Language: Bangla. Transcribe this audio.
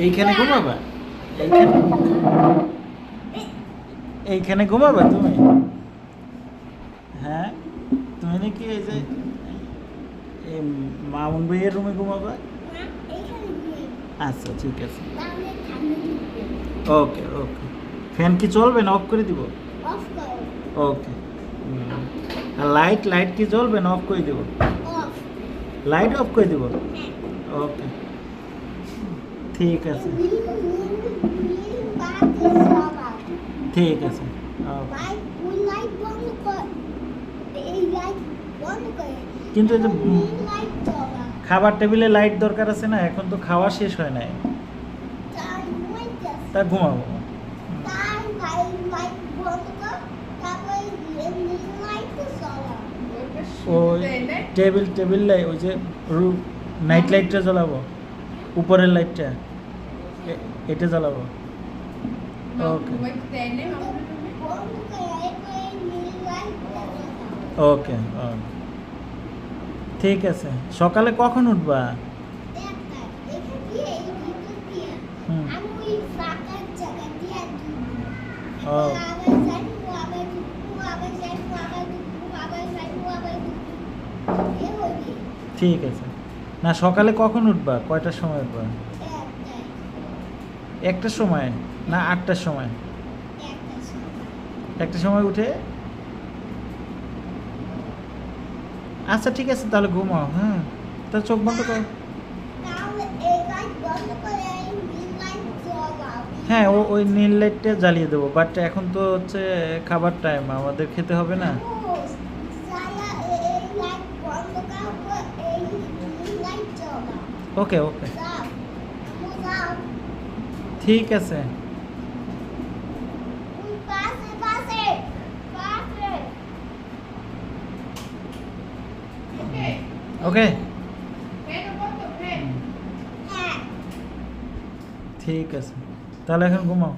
এইখানে ঘুমাবা? এইখানে এইখানে ঘুমাবা তুমি? হ্যাঁ, তুমি নাকি এই যে এই মামুন ভাইয়ের রুমে ঘুমাবা? আচ্ছা ঠিক আছে, ওকে ওকে। ফ্যান কি চলবে না অফ করে দিব? ওকে। আর লাইট লাইট কি জ্বলবে না অফ করে দিব? লাইট অফ করে দিব? ওকে ঠিক আছে ঠিক আছে ওকে। কিন্তু এই যে খাবার টেবিলে লাইট দরকার আছে না, এখন তো খাওয়া শেষ হয় নাই, তা ঘুমাবো। ওই টেবিল লাইট, ওই যে নাইট লাইটটা জ্বালাবো, উপরের লাইটটা এটা জ্বালাবো। ওকে ওকে ঠিক আছে। সকালে কখন উঠবা? হুম। ও ঠিক আছে। না সকালে কখন উঠবা? কয়টার সময় উঠবা? একটার সময় না 8টার সময়? একটার সময় উঠে আচ্ছা ঠিক আছে, তাহলে ঘুমাও। হ্যাঁ, তা চোখ বন্ধ করো। হ্যাঁ, ওই নীল লাইটটা জ্বালিয়ে দেবো, বাট এখন তো হচ্ছে খাবার টাইম, আমাদের খেতে হবে না। ওকে ওকে ঠিক আছে। ওকে ঠিক আছে, তাহলে এখন ঘুমাও।